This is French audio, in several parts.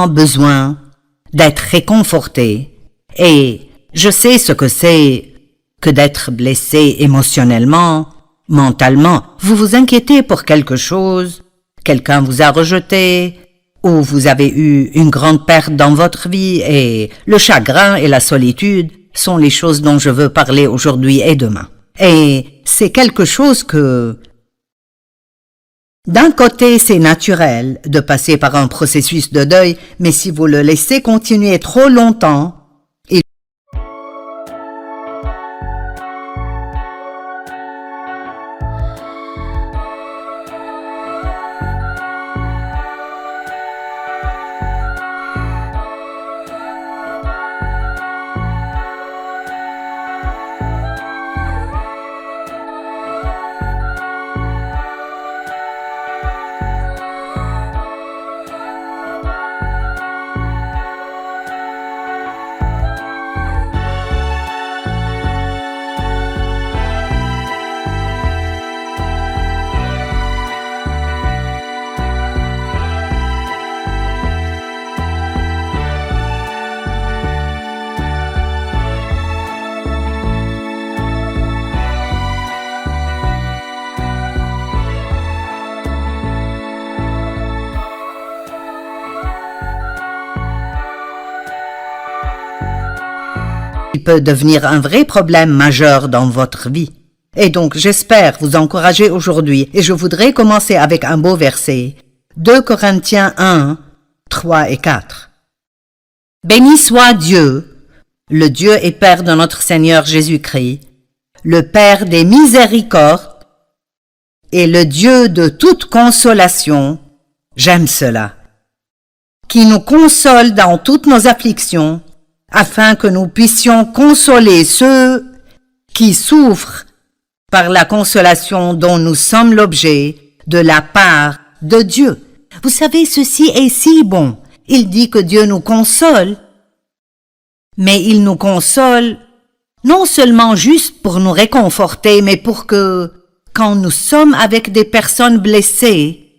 vraiment besoin d'être réconforté. Et je sais ce que c'est que d'être blessé émotionnellement, mentalement. Vous vous inquiétez pour quelque chose, quelqu'un vous a rejeté, ou vous avez eu une grande perte dans votre vie, et le chagrin et la solitude sont les choses dont je veux parler aujourd'hui et demain. Et c'est quelque chose que, d'un côté, c'est naturel de passer par un processus de deuil, mais si vous le laissez continuer trop longtemps, il peut devenir un vrai problème majeur dans votre vie. Et donc, j'espère vous encourager aujourd'hui, et je voudrais commencer avec un beau verset. 2 Corinthiens 1, 3 et 4. Béni soit Dieu, le Dieu et Père de notre Seigneur Jésus-Christ, le Père des miséricordes et le Dieu de toute consolation, j'aime cela, qui nous console dans toutes nos afflictions, afin que nous puissions consoler ceux qui souffrent par la consolation dont nous sommes l'objet de la part de Dieu. Vous savez, ceci est si bon. Il dit que Dieu nous console, mais il nous console non seulement juste pour nous réconforter, mais pour que, quand nous sommes avec des personnes blessées,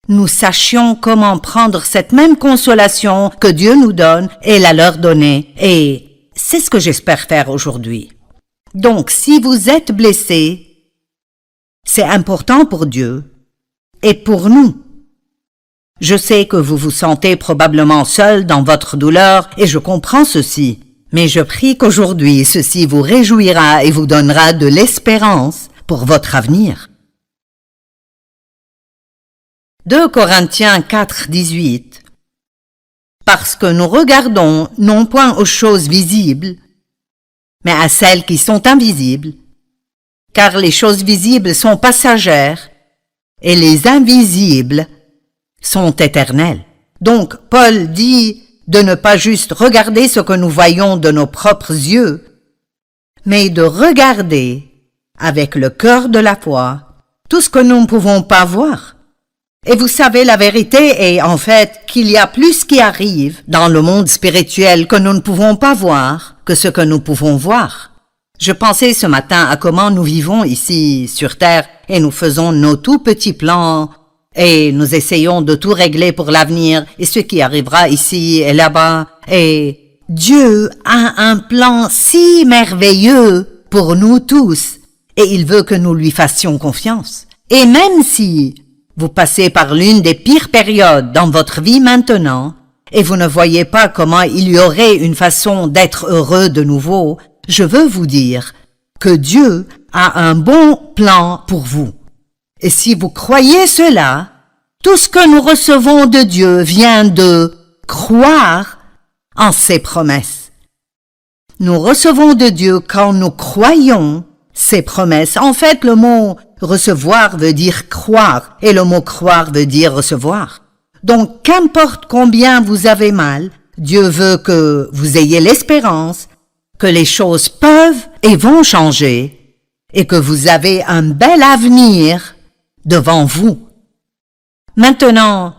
nous sachions comment prendre cette même consolation que Dieu nous donne et la leur donner. Et c'est ce que j'espère faire aujourd'hui. Donc, si vous êtes blessé, c'est important pour Dieu et pour nous. Je sais que vous vous sentez probablement seul dans votre douleur et je comprends ceci. Mais je prie qu'aujourd'hui, ceci vous réjouira et vous donnera de l'espérance pour votre avenir. 2 Corinthiens 4, 18. Parce que nous regardons non point aux choses visibles, mais à celles qui sont invisibles, car les choses visibles sont passagères et les invisibles sont éternelles. Donc, Paul dit de ne pas juste regarder ce que nous voyons de nos propres yeux, mais de regarder avec le cœur de la foi tout ce que nous ne pouvons pas voir. Et vous savez, la vérité est en fait qu'il y a plus qui arrive dans le monde spirituel que nous ne pouvons pas voir que ce que nous pouvons voir. Je pensais ce matin à comment nous vivons ici sur Terre et nous faisons nos tout petits plans et nous essayons de tout régler pour l'avenir et ce qui arrivera ici et là-bas. Et Dieu a un plan si merveilleux pour nous tous et il veut que nous lui fassions confiance. Et même si vous passez par l'une des pires périodes dans votre vie maintenant et vous ne voyez pas comment il y aurait une façon d'être heureux de nouveau, je veux vous dire que Dieu a un bon plan pour vous. Et si vous croyez cela, tout ce que nous recevons de Dieu vient de croire en ses promesses. Nous recevons de Dieu quand nous croyons ses promesses. En fait, le mot recevoir veut dire croire et le mot croire veut dire recevoir. Donc, qu'importe combien vous avez mal, Dieu veut que vous ayez l'espérance que les choses peuvent et vont changer et que vous avez un bel avenir devant vous. Maintenant,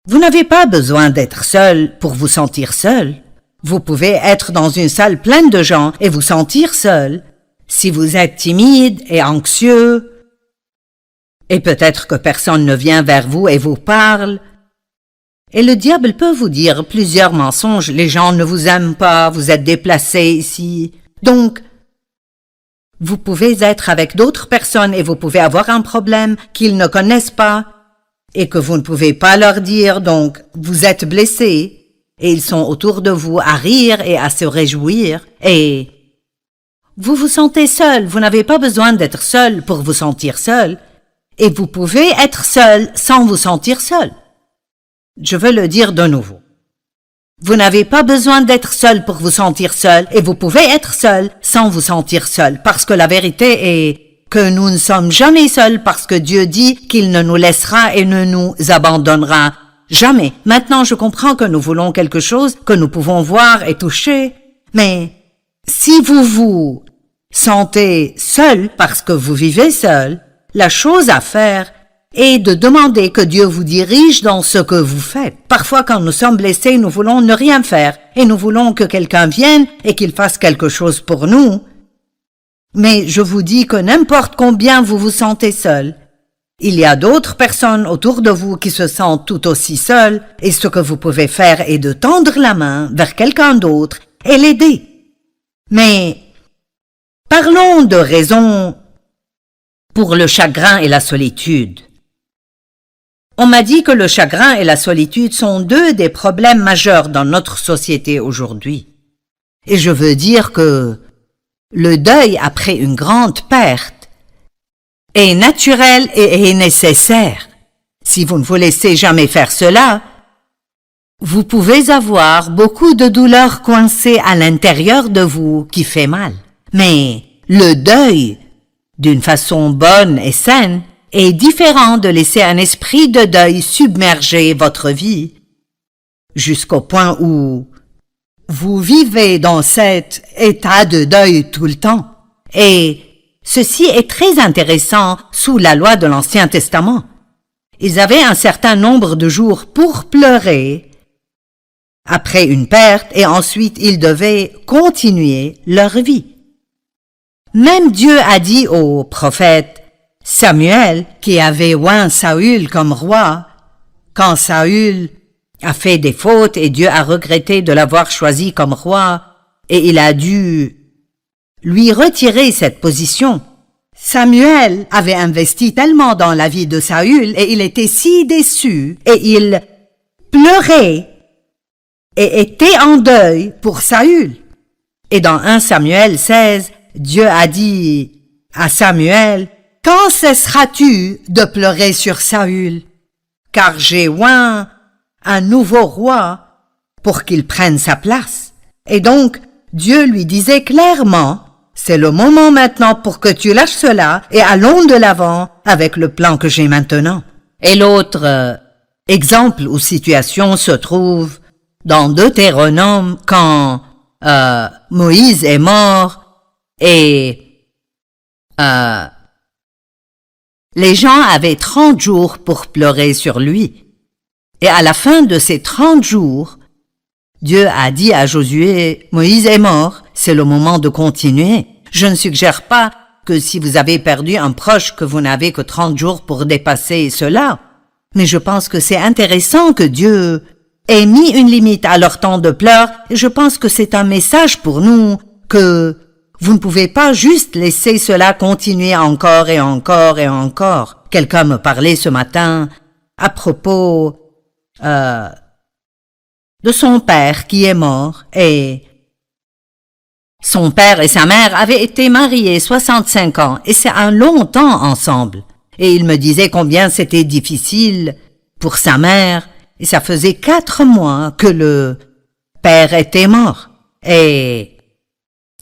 vous n'avez pas besoin d'être seul pour vous sentir seul. Vous pouvez être dans une salle pleine de gens et vous sentir seul. Si vous êtes timide et anxieux, et peut-être que personne ne vient vers vous et vous parle, Et le diable peut vous dire plusieurs mensonges. Les gens ne vous aiment pas, vous êtes déplacé ici. Donc, vous pouvez être avec d'autres personnes et vous pouvez avoir un problème qu'ils ne connaissent pas et que vous ne pouvez pas leur dire, donc vous êtes blessé et ils sont autour de vous à rire et à se réjouir et vous vous sentez seul. Vous n'avez pas besoin d'être seul pour vous sentir seul et vous pouvez être seul sans vous sentir seul. Je veux le dire de nouveau. Vous n'avez pas besoin d'être seul pour vous sentir seul et vous pouvez être seul sans vous sentir seul parce que la vérité est que nous ne sommes jamais seuls parce que Dieu dit qu'il ne nous laissera et ne nous abandonnera jamais. Maintenant, je comprends que nous voulons quelque chose que nous pouvons voir et toucher, mais si vous vous sentez seul parce que vous vivez seul, la chose à faire et de demander que Dieu vous dirige dans ce que vous faites. Parfois, quand nous sommes blessés, nous voulons ne rien faire et nous voulons que quelqu'un vienne et qu'il fasse quelque chose pour nous. Mais je vous dis que n'importe combien vous vous sentez seul, il y a d'autres personnes autour de vous qui se sentent tout aussi seules et ce que vous pouvez faire est de tendre la main vers quelqu'un d'autre et l'aider. Mais parlons de raisons pour le chagrin et la solitude. On m'a dit que le chagrin et la solitude sont deux des problèmes majeurs dans notre société aujourd'hui. Et je veux dire que le deuil après une grande perte est naturel et est nécessaire. Si vous ne vous laissez jamais faire cela, vous pouvez avoir beaucoup de douleurs coincées à l'intérieur de vous qui fait mal. Mais le deuil, d'une façon bonne et saine, est différent de laisser un esprit de deuil submerger votre vie jusqu'au point où vous vivez dans cet état de deuil tout le temps. Et ceci est très intéressant sous la loi de l'Ancien Testament. Ils avaient un certain nombre de jours pour pleurer après une perte et ensuite ils devaient continuer leur vie. Même Dieu a dit au prophète Samuel, qui avait oint Saül comme roi, quand Saül a fait des fautes et Dieu a regretté de l'avoir choisi comme roi, et il a dû lui retirer cette position. Samuel avait investi tellement dans la vie de Saül et il était si déçu et il pleurait et était en deuil pour Saül. Et dans 1 Samuel 16, Dieu a dit à Samuel, « Quand cesseras-tu de pleurer sur Saül? Car j'ai oint un nouveau roi pour qu'il prenne sa place. » Et donc, Dieu lui disait clairement, « C'est le moment maintenant pour que tu lâches cela et allons de l'avant avec le plan que j'ai maintenant. » Et l'autre exemple ou situation se trouve dans Deutéronome quand Moïse est mort et les gens avaient 30 jours pour pleurer sur lui. Et à la fin de ces 30 jours, Dieu a dit à Josué, « Moïse est mort, c'est le moment de continuer. » Je ne suggère pas que si vous avez perdu un proche que vous n'avez que 30 jours pour dépasser cela. Mais je pense que c'est intéressant que Dieu ait mis une limite à leur temps de pleurs. Et je pense que c'est un message pour nous que vous ne pouvez pas juste laisser cela continuer encore et encore et encore. Quelqu'un me parlait ce matin à propos de son père qui est mort et son père et sa mère avaient été mariés 65 ans et c'est un long temps ensemble. Et il me disait combien c'était difficile pour sa mère et ça faisait 4 mois que le père était mort. Et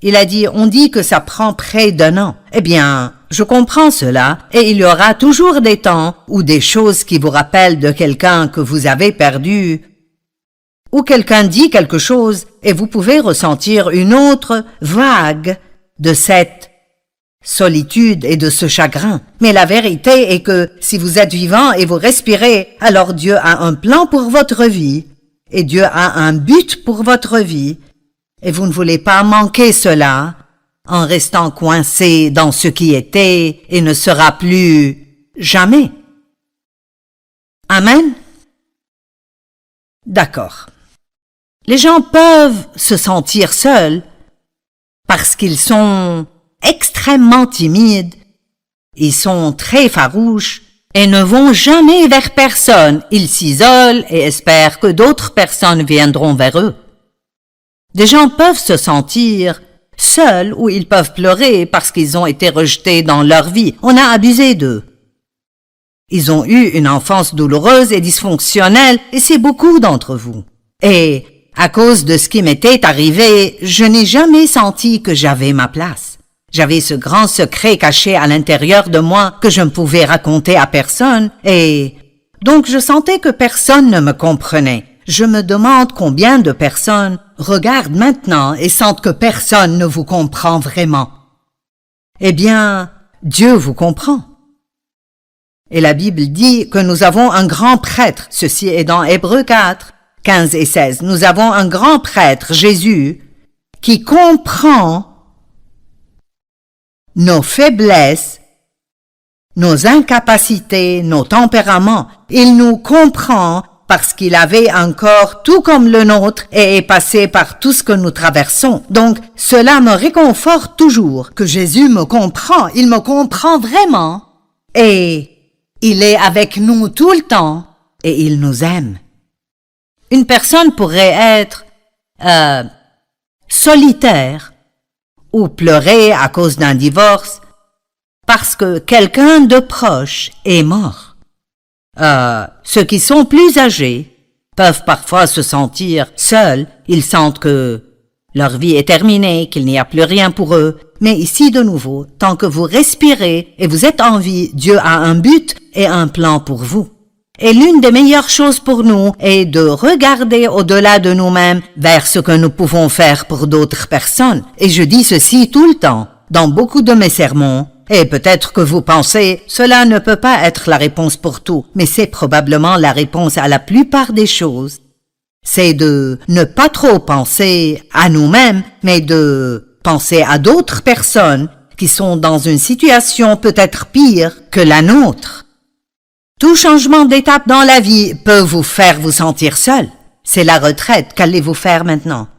il a dit, on dit que ça prend près d'1 an. Eh bien, je comprends cela et il y aura toujours des temps ou des choses qui vous rappellent de quelqu'un que vous avez perdu ou quelqu'un dit quelque chose et vous pouvez ressentir une autre vague de cette solitude et de ce chagrin. Mais la vérité est que si vous êtes vivant et vous respirez, alors Dieu a un plan pour votre vie et Dieu a un but pour votre vie et vous ne voulez pas manquer cela en restant coincé dans ce qui était et ne sera plus jamais. Amen. D'accord. Les gens peuvent se sentir seuls parce qu'ils sont extrêmement timides, ils sont très farouches et ne vont jamais vers personne. Ils s'isolent et espèrent que d'autres personnes viendront vers eux. Des gens peuvent se sentir seuls ou ils peuvent pleurer parce qu'ils ont été rejetés dans leur vie. On a abusé d'eux. Ils ont eu une enfance douloureuse et dysfonctionnelle et c'est beaucoup d'entre vous. Et à cause de ce qui m'était arrivé, je n'ai jamais senti que j'avais ma place. J'avais ce grand secret caché à l'intérieur de moi que je ne pouvais raconter à personne et donc je sentais que personne ne me comprenait. Je me demande combien de personnes regardent maintenant et sentent que personne ne vous comprend vraiment. Eh bien, Dieu vous comprend. Et la Bible dit que nous avons un grand prêtre. Ceci est dans Hébreux 4, 15 et 16. Nous avons un grand prêtre, Jésus, qui comprend nos faiblesses, nos incapacités, nos tempéraments. Il nous comprend parce qu'il avait un corps tout comme le nôtre et est passé par tout ce que nous traversons. Donc, cela me réconforte toujours que Jésus me comprend. Il me comprend vraiment. Et il est avec nous tout le temps et il nous aime. Une personne pourrait être solitaire ou pleurer à cause d'un divorce parce que quelqu'un de proche est mort. Ceux qui sont plus âgés peuvent parfois se sentir seuls. Ils sentent que leur vie est terminée, qu'il n'y a plus rien pour eux. Mais ici de nouveau, tant que vous respirez et vous êtes en vie, Dieu a un but et un plan pour vous. Et l'une des meilleures choses pour nous est de regarder au-delà de nous-mêmes vers ce que nous pouvons faire pour d'autres personnes. Et je dis ceci tout le temps, dans beaucoup de mes sermons. Et peut-être que vous pensez, cela ne peut pas être la réponse pour tout, mais c'est probablement la réponse à la plupart des choses. C'est de ne pas trop penser à nous-mêmes, mais de penser à d'autres personnes qui sont dans une situation peut-être pire que la nôtre. Tout changement d'étape dans la vie peut vous faire vous sentir seul. C'est la retraite, qu'allez-vous faire maintenant?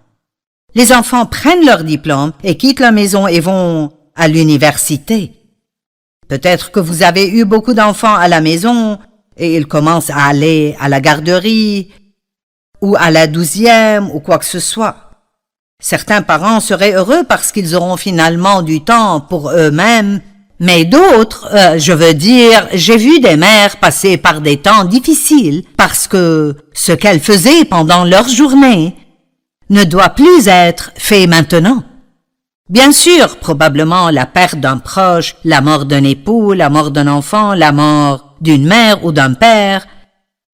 Les enfants prennent leur diplôme et quittent la maison et vont à l'université. Peut-être que vous avez eu beaucoup d'enfants à la maison et ils commencent à aller à la garderie ou à la 12e ou quoi que ce soit. Certains parents seraient heureux parce qu'ils auront finalement du temps pour eux-mêmes, mais d'autres, j'ai vu des mères passer par des temps difficiles parce que ce qu'elles faisaient pendant leur journée ne doit plus être fait maintenant. Bien sûr, probablement la perte d'un proche, la mort d'un époux, la mort d'un enfant, la mort d'une mère ou d'un père,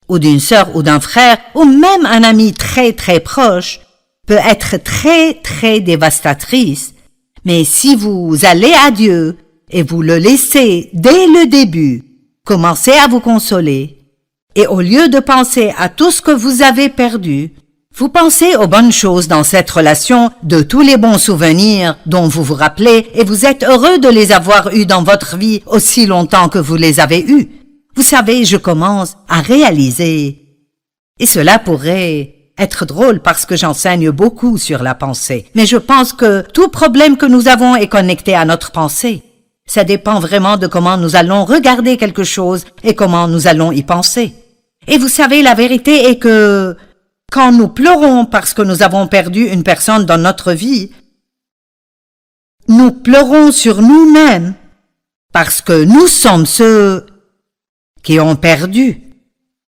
ou d'une sœur ou d'un frère, ou même un ami très très proche, peut être très très dévastatrice. Mais si vous allez à Dieu et vous le laissez dès le début, commencez à vous consoler, et au lieu de penser à tout ce que vous avez perdu, vous pensez aux bonnes choses dans cette relation, de tous les bons souvenirs dont vous vous rappelez, et vous êtes heureux de les avoir eus dans votre vie aussi longtemps que vous les avez eus. Vous savez, je commence à réaliser, et cela pourrait être drôle parce que j'enseigne beaucoup sur la pensée, mais je pense que tout problème que nous avons est connecté à notre pensée. Ça dépend vraiment de comment nous allons regarder quelque chose et comment nous allons y penser. Et vous savez, la vérité est que quand nous pleurons parce que nous avons perdu une personne dans notre vie, nous pleurons sur nous-mêmes parce que nous sommes ceux qui ont perdu.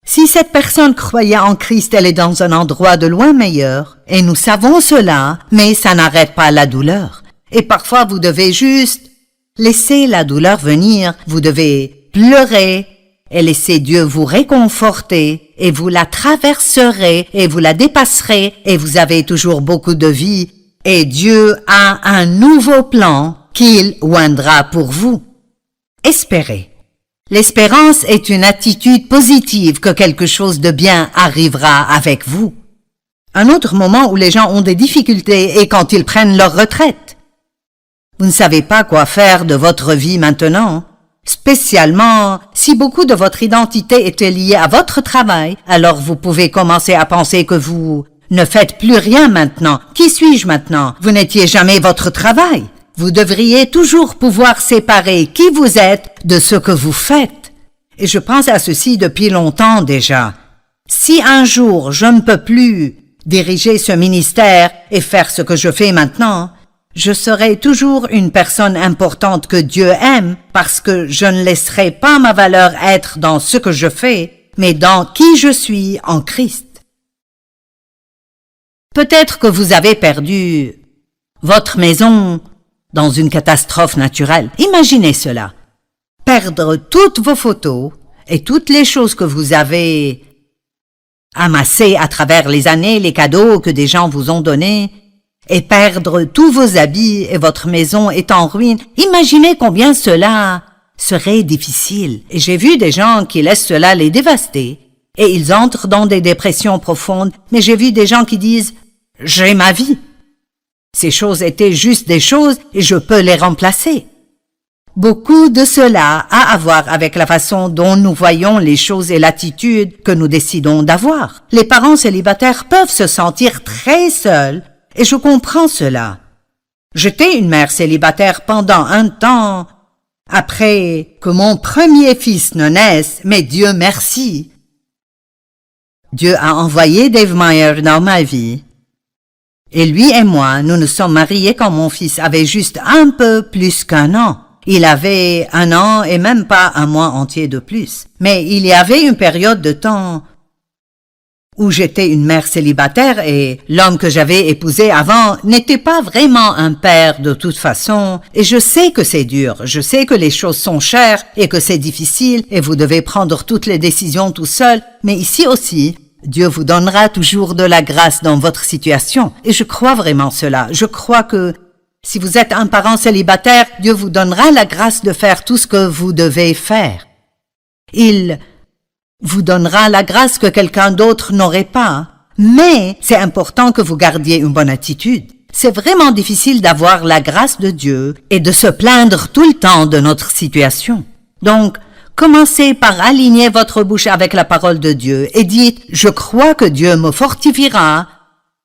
Si cette personne croyait en Christ, elle est dans un endroit de loin meilleur, et nous savons cela, mais ça n'arrête pas la douleur. Et parfois vous devez juste laisser la douleur venir, vous devez pleurer et laisser Dieu vous réconforter, et vous la traverserez et vous la dépasserez, et vous avez toujours beaucoup de vie, et Dieu a un nouveau plan qu'il oindra pour vous. Espérez. L'espérance est une attitude positive que quelque chose de bien arrivera avec vous. Un autre moment où les gens ont des difficultés est quand ils prennent leur retraite. Vous ne savez pas quoi faire de votre vie maintenant, spécialement si Si beaucoup de votre identité était liée à votre travail, alors vous pouvez commencer à penser que vous ne faites plus rien maintenant. Qui suis-je maintenant? Vous n'étiez jamais votre travail. Vous devriez toujours pouvoir séparer qui vous êtes de ce que vous faites. Et je pense à ceci depuis longtemps déjà. Si un jour je ne peux plus diriger ce ministère et faire ce que je fais maintenant, je serai toujours une personne importante que Dieu aime parce que je ne laisserai pas ma valeur être dans ce que je fais, mais dans qui je suis en Christ. Peut-être que vous avez perdu votre maison dans une catastrophe naturelle. Imaginez cela. Perdre toutes vos photos et toutes les choses que vous avez amassées à travers les années, les cadeaux que des gens vous ont donnés, et perdre tous vos habits et votre maison est en ruine. Imaginez combien cela serait difficile. Et j'ai vu des gens qui laissent cela les dévaster et ils entrent dans des dépressions profondes, mais j'ai vu des gens qui disent « J'ai ma vie ». Ces choses étaient juste des choses et je peux les remplacer. Beaucoup de cela a à voir avec la façon dont nous voyons les choses et l'attitude que nous décidons d'avoir. Les parents célibataires peuvent se sentir très seuls et je comprends cela. J'étais une mère célibataire pendant un temps, après que mon premier fils ne naisse, mais Dieu merci. Dieu a envoyé Dave Meyer dans ma vie. Et lui et moi, nous nous sommes mariés quand mon fils avait juste un peu plus qu'1 an. Il avait 1 an et même pas 1 mois entier de plus. Mais il y avait une période de temps où j'étais une mère célibataire et l'homme que j'avais épousé avant n'était pas vraiment un père de toute façon. Et je sais que c'est dur, je sais que les choses sont chères et que c'est difficile et vous devez prendre toutes les décisions tout seul. Mais ici aussi, Dieu vous donnera toujours de la grâce dans votre situation. Et je crois vraiment cela. Je crois que si vous êtes un parent célibataire, Dieu vous donnera la grâce de faire tout ce que vous devez faire. Il vous donnera la grâce que quelqu'un d'autre n'aurait pas. Mais c'est important que vous gardiez une bonne attitude. C'est vraiment difficile d'avoir la grâce de Dieu et de se plaindre tout le temps de notre situation. Donc, commencez par aligner votre bouche avec la parole de Dieu et dites « Je crois que Dieu me fortifiera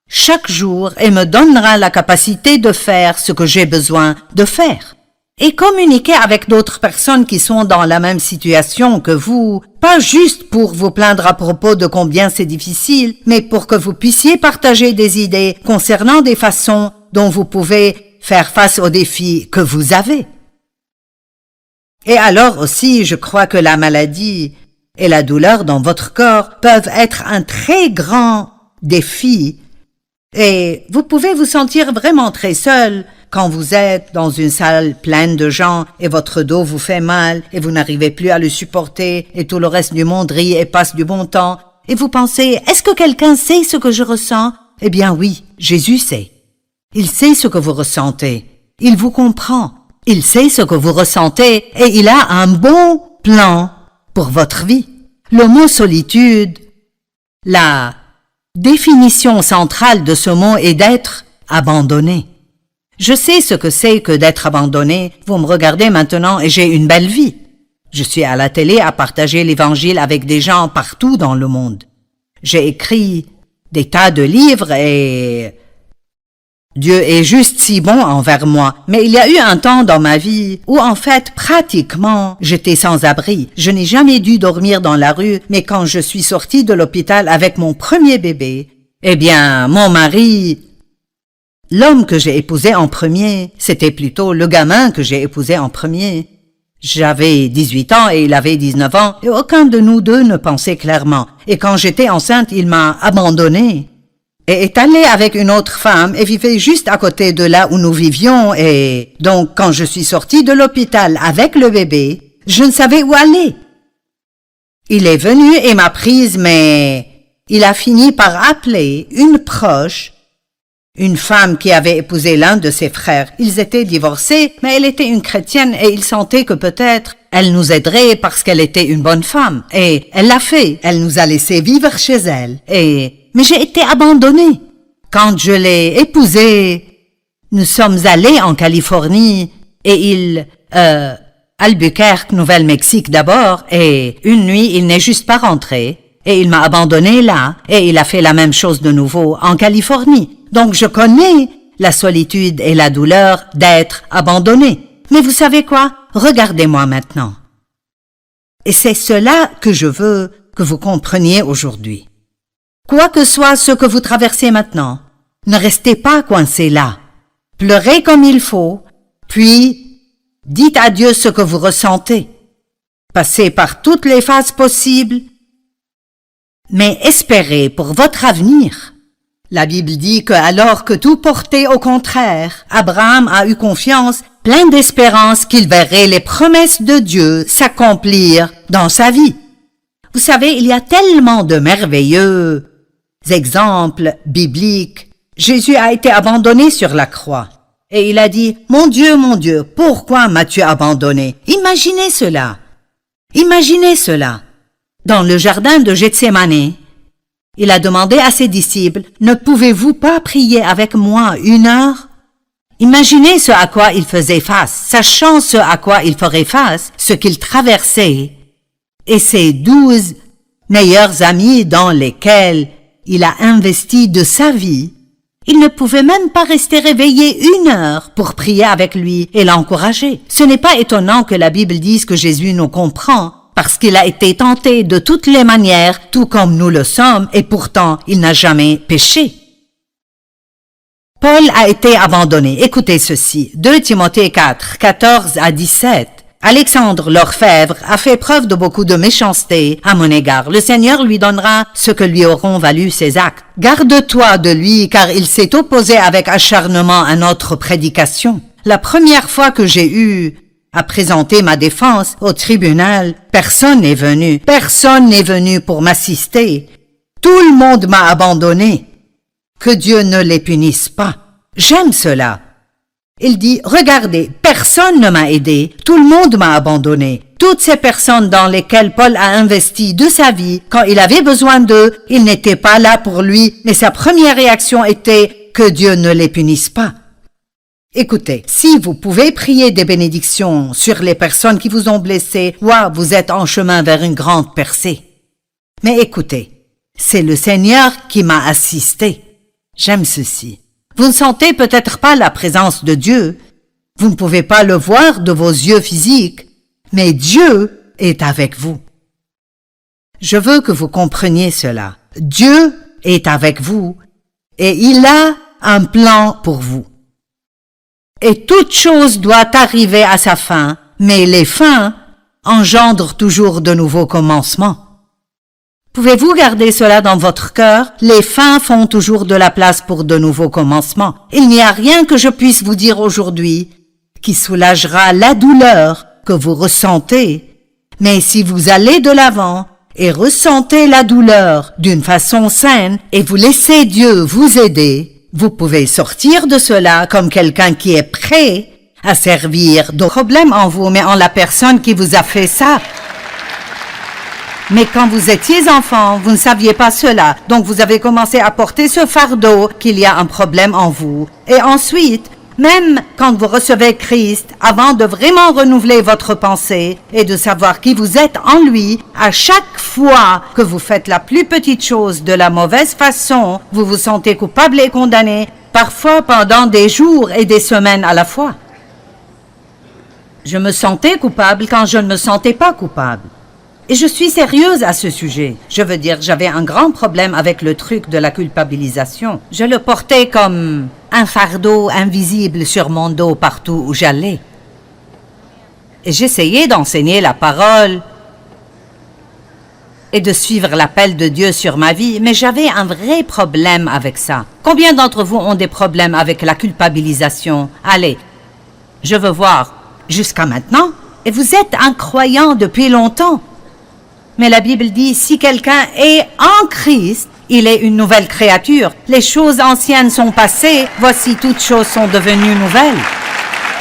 chaque jour et me donnera la capacité de faire ce que j'ai besoin de faire. » Et communiquez avec d'autres personnes qui sont dans la même situation que vous, pas juste pour vous plaindre à propos de combien c'est difficile, mais pour que vous puissiez partager des idées concernant des façons dont vous pouvez faire face aux défis que vous avez. Et alors aussi, je crois que la maladie et la douleur dans votre corps peuvent être un très grand défi et vous pouvez vous sentir vraiment très seul quand vous êtes dans une salle pleine de gens et votre dos vous fait mal et vous n'arrivez plus à le supporter et tout le reste du monde rit et passe du bon temps et vous pensez « Est-ce que quelqu'un sait ce que je ressens ?» Eh bien oui, Jésus sait. Il sait ce que vous ressentez. Il vous comprend. Il sait ce que vous ressentez et il a un bon plan pour votre vie. Le mot solitude, la définition centrale de ce mot est d'être abandonné. Je sais ce que c'est que d'être abandonné. Vous me regardez maintenant et j'ai une belle vie. Je suis à la télé à partager l'Évangile avec des gens partout dans le monde. J'ai écrit des tas de livres et Dieu est juste si bon envers moi. Mais il y a eu un temps dans ma vie où en fait pratiquement j'étais sans abri. Je n'ai jamais dû dormir dans la rue, mais quand je suis sortie de l'hôpital avec mon premier bébé, eh bien mon mari, l'homme que j'ai épousé en premier, c'était plutôt le gamin que j'ai épousé en premier. J'avais 18 ans et il avait 19 ans et aucun de nous deux ne pensait clairement. Et quand j'étais enceinte, il m'a abandonnée et est allé avec une autre femme et vivait juste à côté de là où nous vivions et donc quand je suis sortie de l'hôpital avec le bébé, je ne savais où aller. Il est venu et m'a prise mais il a fini par appeler une proche, une femme qui avait épousé l'un de ses frères. Ils étaient divorcés, mais elle était une chrétienne et il sentait que peut-être elle nous aiderait parce qu'elle était une bonne femme. Et elle l'a fait. Elle nous a laissé vivre chez elle. Mais j'ai été abandonnée. Quand je l'ai épousée, nous sommes allés en Californie et il Albuquerque, Nouvelle-Mexique d'abord, et une nuit, il n'est juste pas rentré, et il m'a abandonné là, et il a fait la même chose de nouveau en Californie. Donc je connais la solitude et la douleur d'être abandonné. Mais vous savez quoi? Regardez-moi maintenant. Et c'est cela que je veux que vous compreniez aujourd'hui. Quoi que soit ce que vous traversez maintenant, ne restez pas coincé là. Pleurez comme il faut, puis dites à Dieu ce que vous ressentez. Passez par toutes les phases possibles, mais espérez pour votre avenir. La Bible dit que alors que tout portait au contraire, Abraham a eu confiance, plein d'espérance qu'il verrait les promesses de Dieu s'accomplir dans sa vie. Vous savez, il y a tellement de merveilleux exemples bibliques. Jésus a été abandonné sur la croix. Et il a dit, mon Dieu, pourquoi m'as-tu abandonné? Imaginez cela. Imaginez cela. Dans le jardin de Gethsémani, il a demandé à ses disciples, ne pouvez-vous pas prier avec moi 1 heure? Imaginez ce à quoi il faisait face, sachant ce à quoi il ferait face, ce qu'il traversait, et ses 12 meilleurs amis dans lesquels il a investi de sa vie. Il ne pouvait même pas rester réveillé 1 heure pour prier avec lui et l'encourager. Ce n'est pas étonnant que la Bible dise que Jésus nous comprend, parce qu'il a été tenté de toutes les manières, tout comme nous le sommes, et pourtant il n'a jamais péché. Paul a été abandonné. Écoutez ceci. 2 Timothée 4, 14 à 17. Alexandre l'orfèvre a fait preuve de beaucoup de méchanceté à mon égard. Le Seigneur lui donnera ce que lui auront valu ses actes. Garde-toi de lui, car il s'est opposé avec acharnement à notre prédication. La première fois que j'ai eu à présenter ma défense au tribunal, personne n'est venu. Personne n'est venu pour m'assister. Tout le monde m'a abandonné. Que Dieu ne les punisse pas. J'aime cela. Il dit, regardez, personne ne m'a aidé, tout le monde m'a abandonné. Toutes ces personnes dans lesquelles Paul a investi de sa vie, quand il avait besoin d'eux, ils n'étaient pas là pour lui, mais sa première réaction était que Dieu ne les punisse pas. Écoutez, si vous pouvez prier des bénédictions sur les personnes qui vous ont blessé, vous êtes en chemin vers une grande percée. Mais écoutez, c'est le Seigneur qui m'a assisté. J'aime ceci. Vous ne sentez peut-être pas la présence de Dieu. Vous ne pouvez pas le voir de vos yeux physiques, mais Dieu est avec vous. Je veux que vous compreniez cela. Dieu est avec vous et il a un plan pour vous. Et toute chose doit arriver à sa fin, mais les fins engendrent toujours de nouveaux commencements. Pouvez-vous garder cela dans votre cœur? Les fins font toujours de la place pour de nouveaux commencements. Il n'y a rien que je puisse vous dire aujourd'hui qui soulagera la douleur que vous ressentez. Mais si vous allez de l'avant et ressentez la douleur d'une façon saine et vous laissez Dieu vous aider, vous pouvez sortir de cela comme quelqu'un qui est prêt à servir de problème en vous, mais en la personne qui vous a fait ça. Mais quand vous étiez enfant, vous ne saviez pas cela, donc vous avez commencé à porter ce fardeau qu'il y a un problème en vous. Et ensuite, même quand vous recevez Christ, avant de vraiment renouveler votre pensée et de savoir qui vous êtes en lui, à chaque fois que vous faites la plus petite chose de la mauvaise façon, vous vous sentez coupable et condamné, parfois pendant des jours et des semaines à la fois. Je me sentais coupable quand je ne me sentais pas coupable. Et je suis sérieuse à ce sujet. Je veux dire, j'avais un grand problème avec le truc de la culpabilisation. Je le portais comme un fardeau invisible sur mon dos partout où j'allais. Et j'essayais d'enseigner la parole et de suivre l'appel de Dieu sur ma vie, mais j'avais un vrai problème avec ça. Combien d'entre vous ont des problèmes avec la culpabilisation? Allez, je veux voir. Jusqu'à maintenant? Et vous êtes un croyant depuis longtemps. Mais la Bible dit, si quelqu'un est en Christ, il est une nouvelle créature. Les choses anciennes sont passées, voici toutes choses sont devenues nouvelles.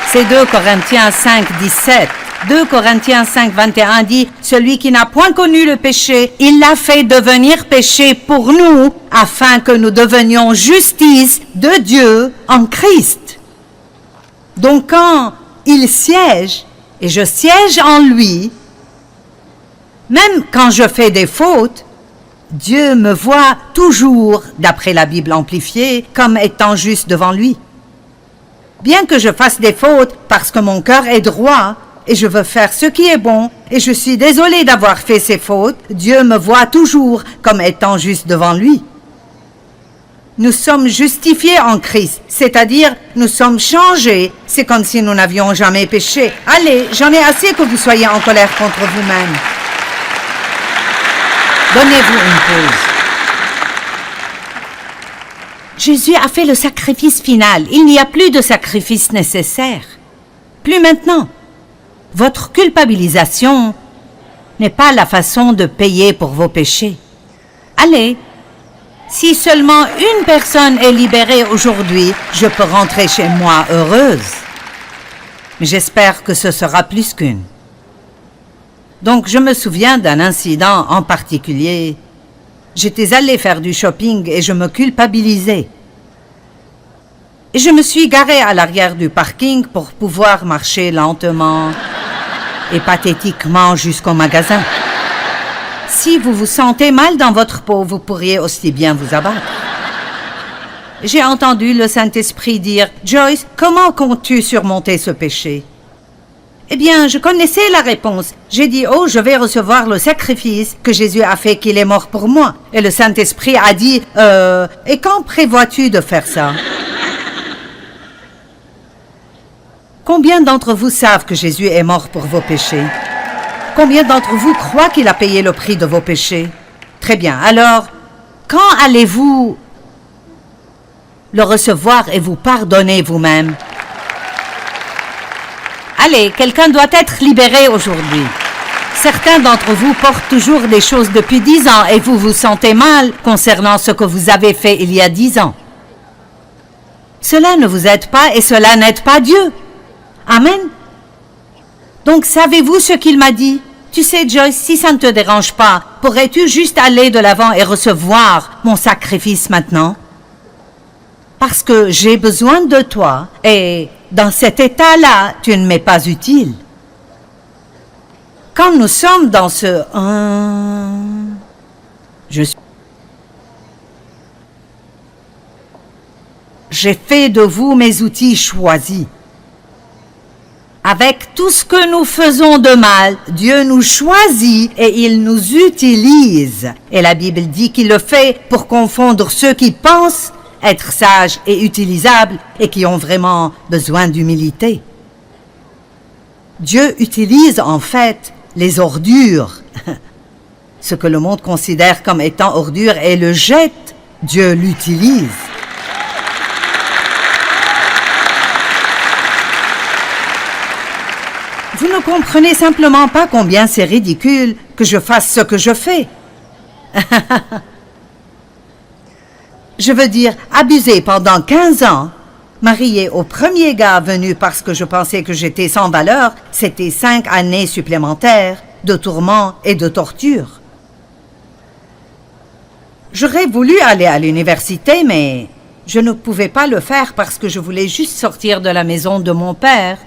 C'est 2 Corinthiens 5, 17. 2 Corinthiens 5, 21 dit, celui qui n'a point connu le péché, il l'a fait devenir péché pour nous, afin que nous devenions justice de Dieu en Christ. Donc quand il siège et je siège en lui, même quand je fais des fautes, Dieu me voit toujours, d'après la Bible amplifiée, comme étant juste devant lui. Bien que je fasse des fautes parce que mon cœur est droit et je veux faire ce qui est bon et je suis désolé d'avoir fait ces fautes, Dieu me voit toujours comme étant juste devant lui. Nous sommes justifiés en Christ, c'est-à-dire nous sommes changés. C'est comme si nous n'avions jamais péché. Allez, j'en ai assez que vous soyez en colère contre vous-même. Donnez-vous une pause. Jésus a fait le sacrifice final. Il n'y a plus de sacrifice nécessaire. Plus maintenant. Votre culpabilisation n'est pas la façon de payer pour vos péchés. Allez, si seulement une personne est libérée aujourd'hui, je peux rentrer chez moi heureuse. Mais j'espère que ce sera plus qu'une. Donc, je me souviens d'un incident en particulier. J'étais allée faire du shopping et je me culpabilisais. Et je me suis garée à l'arrière du parking pour pouvoir marcher lentement et pathétiquement jusqu'au magasin. Si vous vous sentez mal dans votre peau, vous pourriez aussi bien vous abattre. J'ai entendu le Saint-Esprit dire « Joyce, comment comptes-tu surmonter ce péché ?» Eh bien, je connaissais la réponse. J'ai dit « Oh, je vais recevoir le sacrifice que Jésus a fait qu'il est mort pour moi. » Et le Saint-Esprit a dit « Et quand prévois-tu de faire ça ?» Combien d'entre vous savent que Jésus est mort pour vos péchés? Combien d'entre vous croient qu'il a payé le prix de vos péchés? Très bien. Alors, quand allez-vous le recevoir et vous pardonner vous-même? Allez, quelqu'un doit être libéré aujourd'hui. Certains d'entre vous portent toujours des choses depuis 10 ans et vous vous sentez mal concernant ce que vous avez fait il y a 10 ans. Cela ne vous aide pas et cela n'aide pas Dieu. Amen. Donc, savez-vous ce qu'il m'a dit? Tu sais, Joyce, si ça ne te dérange pas, pourrais-tu juste aller de l'avant et recevoir mon sacrifice maintenant? Parce que j'ai besoin de toi et dans cet état-là, tu ne m'es pas utile. Quand nous sommes dans ce j'ai fait de vous mes outils choisis. Avec tout ce que nous faisons de mal, Dieu nous choisit et il nous utilise. Et la Bible dit qu'il le fait pour confondre ceux qui pensent être sages et utilisables et qui ont vraiment besoin d'humilité. Dieu utilise en fait les ordures, ce que le monde considère comme étant ordures, et le jette. Dieu l'utilise. Vous ne comprenez simplement pas combien c'est ridicule que je fasse ce que je fais. Je veux dire, abuser pendant 15 ans, marié au premier gars venu parce que je pensais que j'étais sans valeur, c'était 5 années supplémentaires de tourments et de torture. J'aurais voulu aller à l'université, mais je ne pouvais pas le faire parce que je voulais juste sortir de la maison de mon père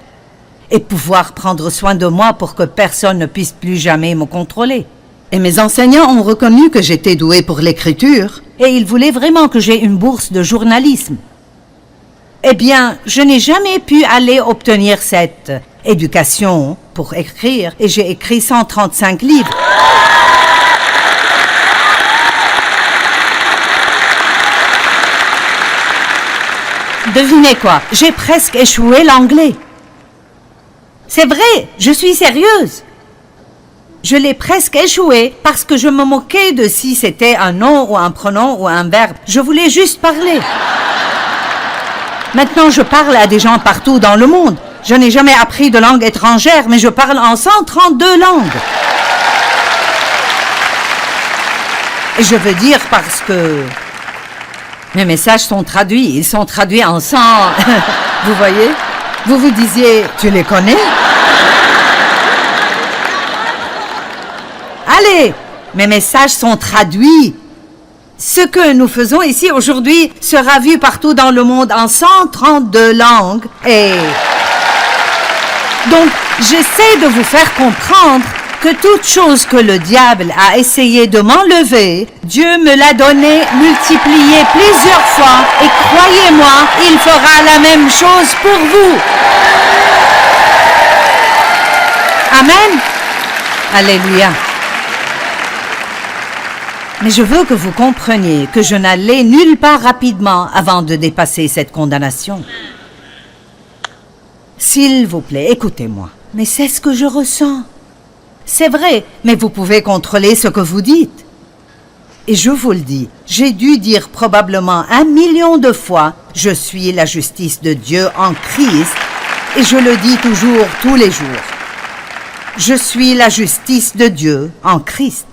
et pouvoir prendre soin de moi pour que personne ne puisse plus jamais me contrôler. Et mes enseignants ont reconnu que j'étais douée pour l'écriture et ils voulaient vraiment que j'aie une bourse de journalisme. Eh bien, je n'ai jamais pu aller obtenir cette éducation pour écrire et j'ai écrit 135 livres. Devinez quoi? J'ai presque échoué l'anglais. C'est vrai, je suis sérieuse. Je l'ai presque échoué parce que je me moquais de si c'était un nom ou un pronom ou un verbe. Je voulais juste parler. Maintenant, je parle à des gens partout dans le monde. Je n'ai jamais appris de langue étrangère, mais je parle en 132 langues. Et je veux dire parce que mes messages sont traduits. Ils sont traduits en 100... Vous voyez? Vous vous disiez, tu les connais? Allez, mes messages sont traduits. Ce que nous faisons ici aujourd'hui sera vu partout dans le monde en 132 langues et Donc, j'essaie de vous faire comprendre que toute chose que le diable a essayé de m'enlever, Dieu me l'a donné multipliée plusieurs fois et croyez-moi, il fera la même chose pour vous. Amen. Alléluia. Mais je veux que vous compreniez que je n'allais nulle part rapidement avant de dépasser cette condamnation. S'il vous plaît, écoutez-moi. Mais c'est ce que je ressens. C'est vrai, mais vous pouvez contrôler ce que vous dites. Et je vous le dis, j'ai dû dire probablement 1 million de fois, je suis la justice de Dieu en Christ, et je le dis toujours, tous les jours. Je suis la justice de Dieu en Christ.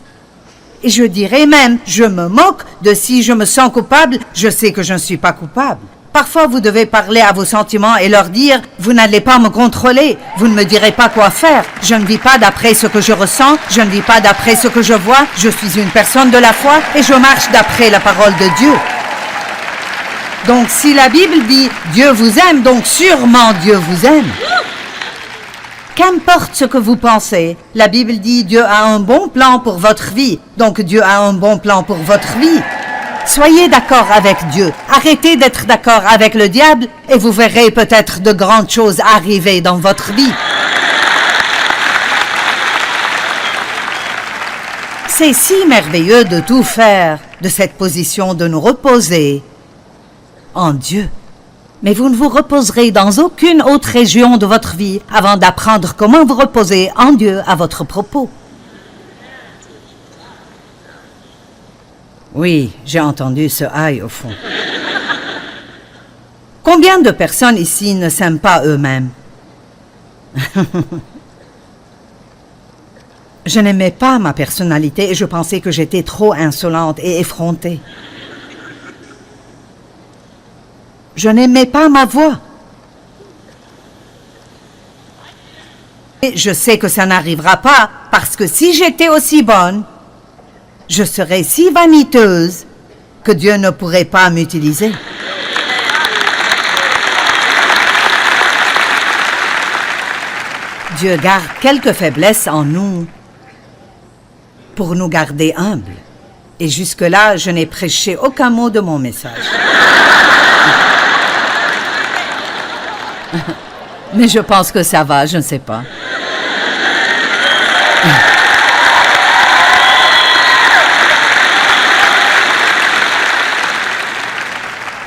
Et je dirais même, je me moque de si je me sens coupable, je sais que je ne suis pas coupable. Parfois, vous devez parler à vos sentiments et leur dire, vous n'allez pas me contrôler, vous ne me direz pas quoi faire. Je ne vis pas d'après ce que je ressens, je ne vis pas d'après ce que je vois, je suis une personne de la foi et je marche d'après la parole de Dieu. Donc, si la Bible dit, Dieu vous aime, donc sûrement Dieu vous aime. Qu'importe ce que vous pensez, la Bible dit Dieu a un bon plan pour votre vie, donc Dieu a un bon plan pour votre vie. Soyez d'accord avec Dieu, arrêtez d'être d'accord avec le diable et vous verrez peut-être de grandes choses arriver dans votre vie. C'est si merveilleux de tout faire, de cette position de nous reposer en Dieu. Mais vous ne vous reposerez dans aucune autre région de votre vie avant d'apprendre comment vous reposer en Dieu à votre propos. Oui, j'ai entendu ce aïe au fond. Combien de personnes ici ne s'aiment pas eux-mêmes? Je n'aimais pas ma personnalité et je pensais que j'étais trop insolente et effrontée. Je n'aimais pas ma voix. Et je sais que ça n'arrivera pas parce que si j'étais aussi bonne, je serais si vaniteuse que Dieu ne pourrait pas m'utiliser. Dieu garde quelques faiblesses en nous pour nous garder humbles. Et jusque-là, je n'ai prêché aucun mot de mon message. Mais je pense que ça va, je ne sais pas.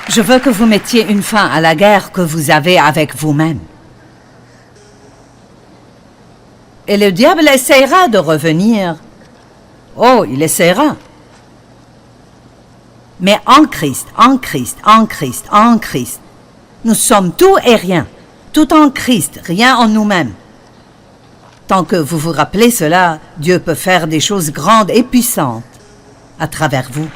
Je veux que vous mettiez une fin à la guerre que vous avez avec vous-même. Et le diable essaiera de revenir. Oh, il essaiera. Mais en Christ, en Christ, en Christ, en Christ, nous sommes tout et rien. Tout en Christ, rien en nous-mêmes. Tant que vous vous rappelez cela, Dieu peut faire des choses grandes et puissantes à travers vous.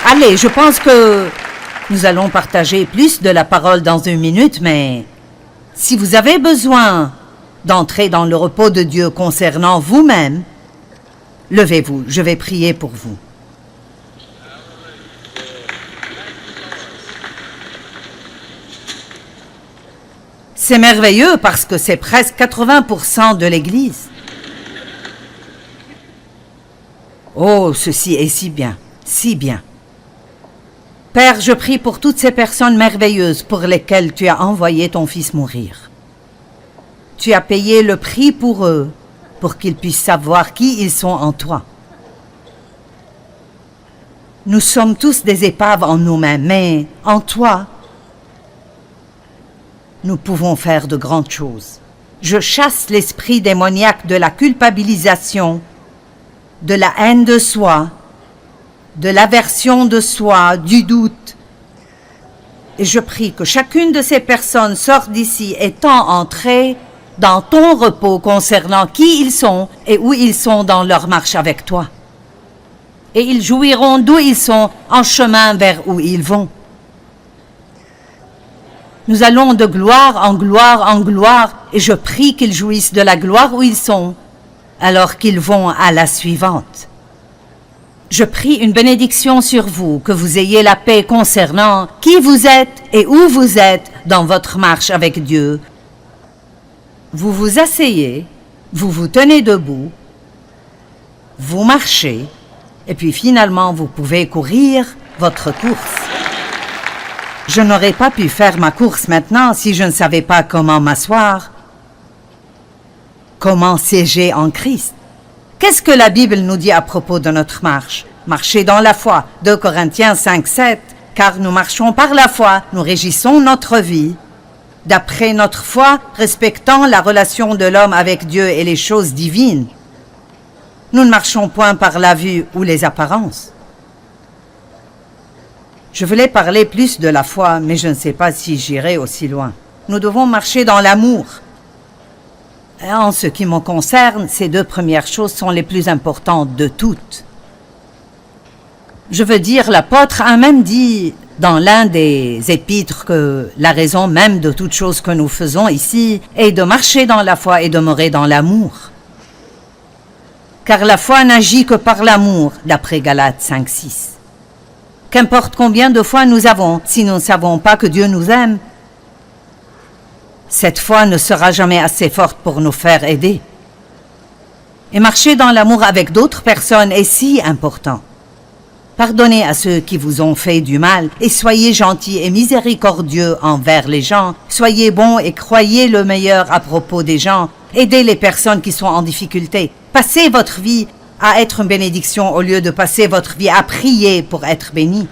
Allez, je pense que nous allons partager plus de la parole dans 1 minute, mais si vous avez besoin d'entrer dans le repos de Dieu concernant vous-même, levez-vous, je vais prier pour vous. C'est merveilleux parce que c'est presque 80% de l'Église. Oh, ceci est si bien, si bien. Père, je prie pour toutes ces personnes merveilleuses pour lesquelles tu as envoyé ton Fils mourir. Tu as payé le prix pour eux, pour qu'ils puissent savoir qui ils sont en toi. Nous sommes tous des épaves en nous-mêmes, mais en toi, nous pouvons faire de grandes choses. Je chasse l'esprit démoniaque de la culpabilisation, de la haine de soi, de l'aversion de soi, du doute. Et je prie que chacune de ces personnes sorte d'ici étant entrées dans ton repos concernant qui ils sont et où ils sont dans leur marche avec toi. Et ils jouiront d'où ils sont en chemin vers où ils vont. Nous allons de gloire en gloire en gloire et je prie qu'ils jouissent de la gloire où ils sont alors qu'ils vont à la suivante. Je prie une bénédiction sur vous, que vous ayez la paix concernant qui vous êtes et où vous êtes dans votre marche avec Dieu. Vous vous asseyez, vous vous tenez debout, vous marchez, et puis finalement vous pouvez courir votre course. Je n'aurais pas pu faire ma course maintenant si je ne savais pas comment m'asseoir, comment siéger en Christ. Qu'est-ce que la Bible nous dit à propos de notre marche? Marcher dans la foi, 2 Corinthiens 5, 7, car nous marchons par la foi, nous régissons notre vie. D'après notre foi, respectant la relation de l'homme avec Dieu et les choses divines. Nous ne marchons point par la vue ou les apparences. Je voulais parler plus de la foi, mais je ne sais pas si j'irai aussi loin. Nous devons marcher dans l'amour. En ce qui me concerne, ces 2 premières choses sont les plus importantes de toutes. Je veux dire, l'apôtre a même dit dans l'un des épîtres que la raison même de toute chose que nous faisons ici est de marcher dans la foi et demeurer dans l'amour. Car la foi n'agit que par l'amour, d'après Galates 5, 6. Qu'importe combien de foi nous avons, si nous ne savons pas que Dieu nous aime, cette foi ne sera jamais assez forte pour nous faire aider. Et marcher dans l'amour avec d'autres personnes est si important. Pardonnez à ceux qui vous ont fait du mal et soyez gentils et miséricordieux envers les gens. Soyez bons et croyez le meilleur à propos des gens. Aidez les personnes qui sont en difficulté. Passez votre vie à être une bénédiction au lieu de passer votre vie à prier pour être béni.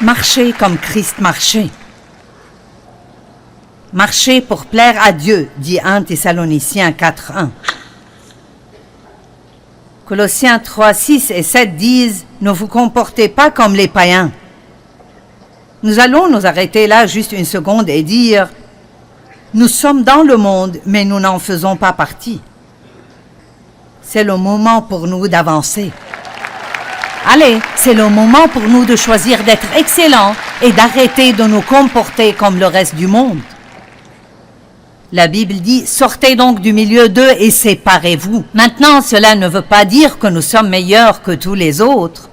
Marchez comme Christ marchait. Marchez pour plaire à Dieu, dit 1 Thessaloniciens 4, 1. Colossiens 3, 6 et 7 disent « Ne vous comportez pas comme les païens ». Nous allons nous arrêter là juste une seconde et dire « Nous sommes dans le monde, mais nous n'en faisons pas partie ». C'est le moment pour nous d'avancer. Allez, c'est le moment pour nous de choisir d'être excellents et d'arrêter de nous comporter comme le reste du monde. La Bible dit « Sortez donc du milieu d'eux et séparez-vous ». Maintenant, cela ne veut pas dire que nous sommes meilleurs que tous les autres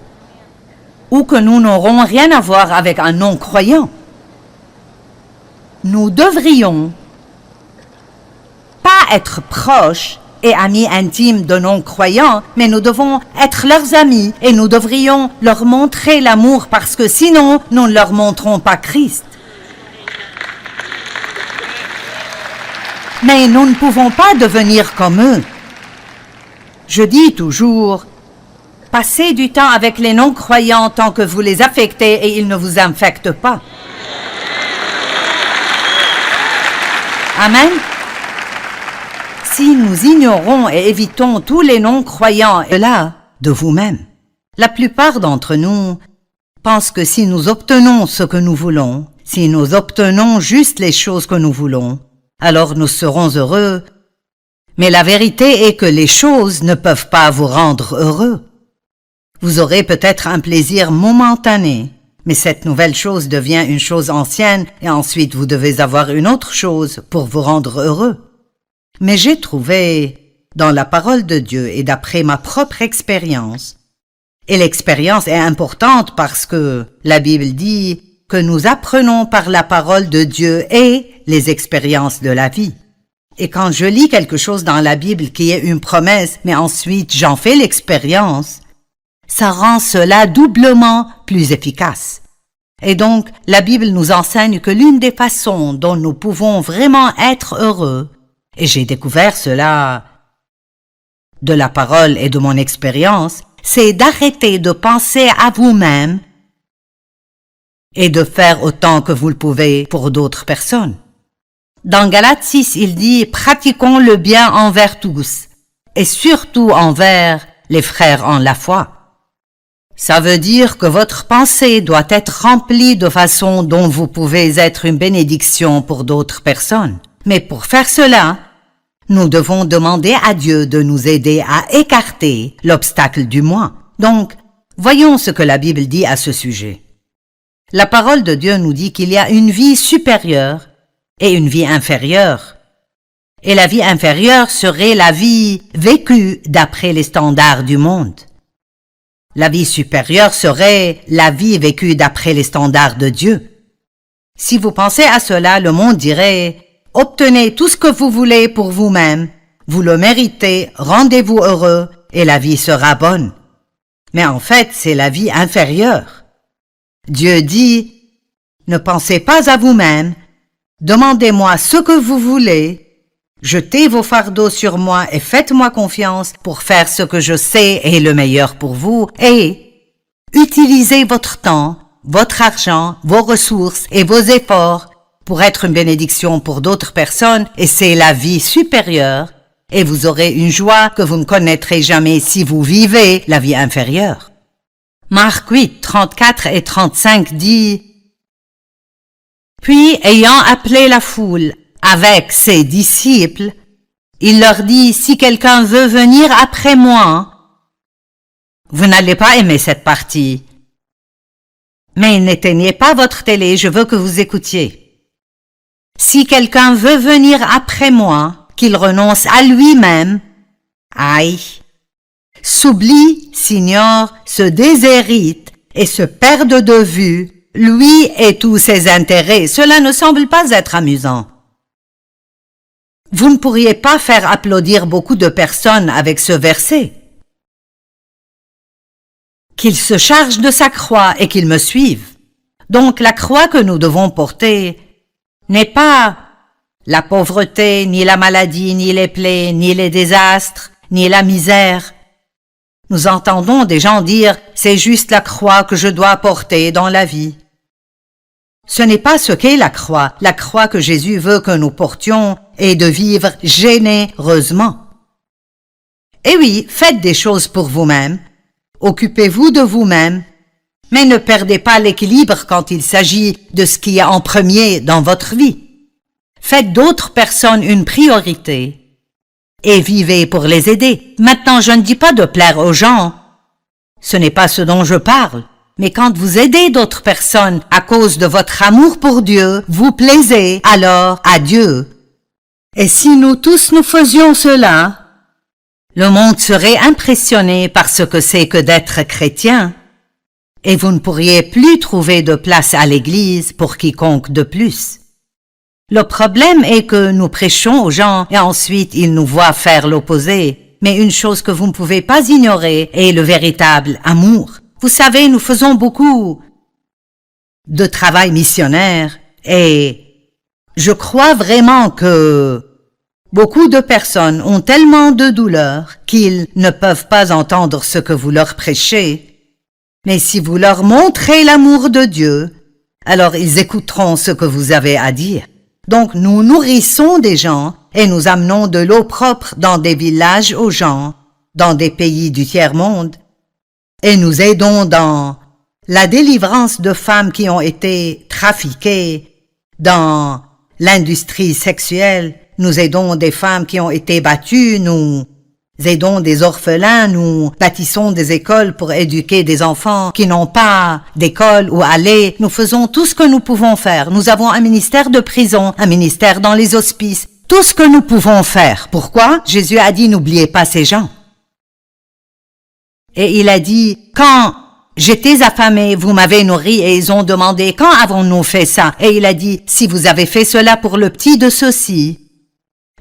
ou que nous n'aurons rien à voir avec un non-croyant. Nous devrions pas être proches et amis intimes de non-croyants, mais nous devons être leurs amis et nous devrions leur montrer l'amour parce que sinon, nous ne leur montrons pas Christ. Mais nous ne pouvons pas devenir comme eux. Je dis toujours, passez du temps avec les non-croyants tant que vous les affectez et ils ne vous infectent pas. Amen. Si nous ignorons et évitons tous les non-croyants, et là, de vous-même. La plupart d'entre nous pensent que si nous obtenons ce que nous voulons, si nous obtenons juste les choses que nous voulons, alors nous serons heureux. Mais la vérité est que les choses ne peuvent pas vous rendre heureux. Vous aurez peut-être un plaisir momentané, mais cette nouvelle chose devient une chose ancienne et ensuite vous devez avoir une autre chose pour vous rendre heureux. Mais j'ai trouvé, dans la parole de Dieu et d'après ma propre expérience, et l'expérience est importante parce que la Bible dit que nous apprenons par la parole de Dieu et les expériences de la vie. Et quand je lis quelque chose dans la Bible qui est une promesse, mais ensuite j'en fais l'expérience, ça rend cela doublement plus efficace. Et donc, la Bible nous enseigne que l'une des façons dont nous pouvons vraiment être heureux, et j'ai découvert cela de la parole et de mon expérience, c'est d'arrêter de penser à vous-même et de faire autant que vous le pouvez pour d'autres personnes. Dans Galates 6, il dit « Pratiquons le bien envers tous, et surtout envers les frères en la foi ». Ça veut dire que votre pensée doit être remplie de façon dont vous pouvez être une bénédiction pour d'autres personnes. Mais pour faire cela, nous devons demander à Dieu de nous aider à écarter l'obstacle du moi. Donc, voyons ce que la Bible dit à ce sujet. La parole de Dieu nous dit qu'il y a une vie supérieure et une vie inférieure. Et la vie inférieure serait la vie vécue d'après les standards du monde. La vie supérieure serait la vie vécue d'après les standards de Dieu. Si vous pensez à cela, le monde dirait « Obtenez tout ce que vous voulez pour vous-même, vous le méritez, rendez-vous heureux et la vie sera bonne. » Mais en fait, c'est la vie inférieure. Dieu dit « Ne pensez pas à vous-même, demandez-moi ce que vous voulez, jetez vos fardeaux sur moi et faites-moi confiance pour faire ce que je sais est le meilleur pour vous et utilisez votre temps, votre argent, vos ressources et vos efforts pour être une bénédiction pour d'autres personnes et c'est la vie supérieure et vous aurez une joie que vous ne connaîtrez jamais si vous vivez la vie inférieure. » Marc 8, 34 et 35 dit « Puis, ayant appelé la foule avec ses disciples, il leur dit, si quelqu'un veut venir après moi, vous n'allez pas aimer cette partie. Mais n'éteignez pas votre télé, je veux que vous écoutiez. Si quelqu'un veut venir après moi, qu'il renonce à lui-même, aïe, s'oublie, s'ignore, se déshérite et se perde de vue, lui et tous ses intérêts, cela ne semble pas être amusant. Vous ne pourriez pas faire applaudir beaucoup de personnes avec ce verset. Qu'il se charge de sa croix et qu'il me suive. Donc la croix que nous devons porter n'est pas la pauvreté, ni la maladie, ni les plaies, ni les désastres, ni la misère. Nous entendons des gens dire « c'est juste la croix que je dois porter dans la vie ». Ce n'est pas ce qu'est la croix que Jésus veut que nous portions est de vivre généreusement. Et oui, faites des choses pour vous-même, occupez-vous de vous-même, mais ne perdez pas l'équilibre quand il s'agit de ce qui est en premier dans votre vie. Faites d'autres personnes une priorité et vivez pour les aider. Maintenant, je ne dis pas de plaire aux gens, ce n'est pas ce dont je parle. Mais quand vous aidez d'autres personnes à cause de votre amour pour Dieu, vous plaisez alors à Dieu. Et si nous tous nous faisions cela, le monde serait impressionné par ce que c'est que d'être chrétien, et vous ne pourriez plus trouver de place à l'église pour quiconque de plus. Le problème est que nous prêchons aux gens et ensuite ils nous voient faire l'opposé. Mais une chose que vous ne pouvez pas ignorer est le véritable amour. Vous savez, nous faisons beaucoup de travail missionnaire et je crois vraiment que beaucoup de personnes ont tellement de douleur qu'ils ne peuvent pas entendre ce que vous leur prêchez. Mais si vous leur montrez l'amour de Dieu, alors ils écouteront ce que vous avez à dire. Donc nous nourrissons des gens et nous amenons de l'eau propre dans des villages aux gens, dans des pays du tiers-monde. Et nous aidons dans la délivrance de femmes qui ont été trafiquées, dans l'industrie sexuelle, nous aidons des femmes qui ont été battues, nous aidons des orphelins, nous bâtissons des écoles pour éduquer des enfants qui n'ont pas d'école où aller. Nous faisons tout ce que nous pouvons faire. Nous avons un ministère de prison, un ministère dans les hospices, tout ce que nous pouvons faire. Pourquoi? Jésus a dit, n'oubliez pas ces gens. Et il a dit, quand j'étais affamé, vous m'avez nourri et ils ont demandé, quand avons-nous fait ça? Et il a dit, si vous avez fait cela pour le petit de ceux-ci,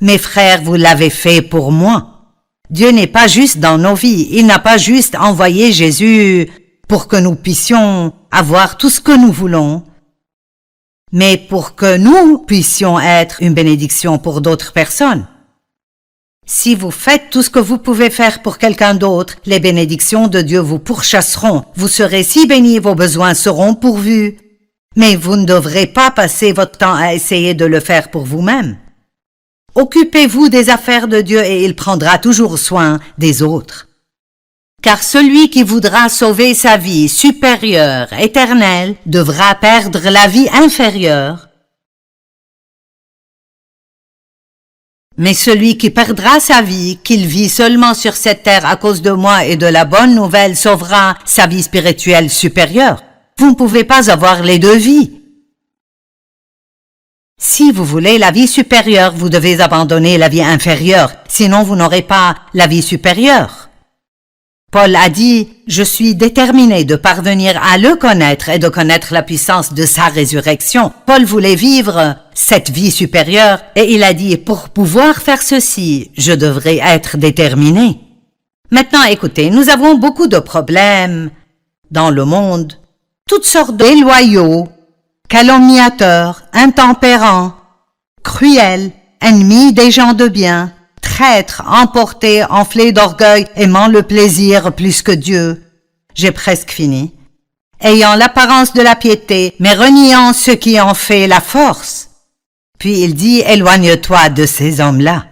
mes frères, vous l'avez fait pour moi. Dieu n'est pas juste dans nos vies. Il n'a pas juste envoyé Jésus pour que nous puissions avoir tout ce que nous voulons, mais pour que nous puissions être une bénédiction pour d'autres personnes. Si vous faites tout ce que vous pouvez faire pour quelqu'un d'autre, les bénédictions de Dieu vous pourchasseront. Vous serez si bénis, vos besoins seront pourvus. Mais vous ne devrez pas passer votre temps à essayer de le faire pour vous-même. Occupez-vous des affaires de Dieu et il prendra toujours soin des autres. Car celui qui voudra sauver sa vie supérieure, éternelle, devra perdre la vie inférieure. Mais celui qui perdra sa vie, qu'il vit seulement sur cette terre à cause de moi et de la bonne nouvelle, sauvera sa vie spirituelle supérieure. Vous ne pouvez pas avoir les deux vies. Si vous voulez la vie supérieure, vous devez abandonner la vie inférieure, sinon vous n'aurez pas la vie supérieure. Paul a dit, je suis déterminé de parvenir à le connaître et de connaître la puissance de sa résurrection. Paul voulait vivre cette vie supérieure et il a dit, pour pouvoir faire ceci, je devrais être déterminé. Maintenant, écoutez, nous avons beaucoup de problèmes dans le monde, toutes sortes de déloyaux, calomniateurs, intempérants, cruels, ennemis des gens de bien, traîtres, emportés, enflés d'orgueil, aimant le plaisir plus que Dieu. J'ai presque fini. Ayant l'apparence de la piété, mais reniant ce qui en fait la force. Puis il dit, éloigne-toi de ces hommes-là.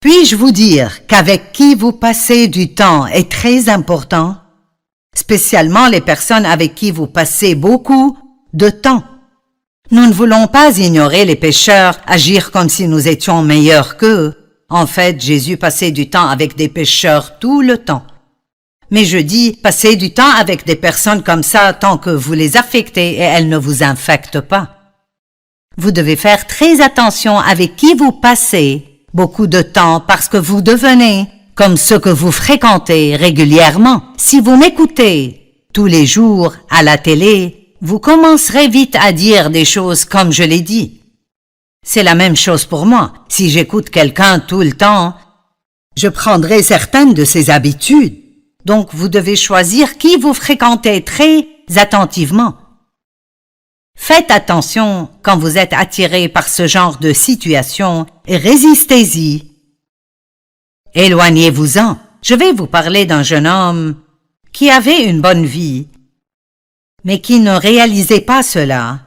Puis-je vous dire qu'avec qui vous passez du temps est très important, spécialement les personnes avec qui vous passez beaucoup de temps. Nous ne voulons pas ignorer les pécheurs, agir comme si nous étions meilleurs qu'eux. En fait, Jésus passait du temps avec des pécheurs tout le temps. Mais je dis, passez du temps avec des personnes comme ça tant que vous les affectez et elles ne vous infectent pas. Vous devez faire très attention avec qui vous passez beaucoup de temps parce que vous devenez comme ceux que vous fréquentez régulièrement. Si vous m'écoutez tous les jours à la télé, vous commencerez vite à dire des choses comme je l'ai dit. C'est la même chose pour moi. Si j'écoute quelqu'un tout le temps, je prendrai certaines de ses habitudes. Donc vous devez choisir qui vous fréquentez très attentivement. Faites attention quand vous êtes attiré par ce genre de situation et résistez-y. Éloignez-vous-en. Je vais vous parler d'un jeune homme qui avait une bonne vie, mais qui ne réalisait pas cela.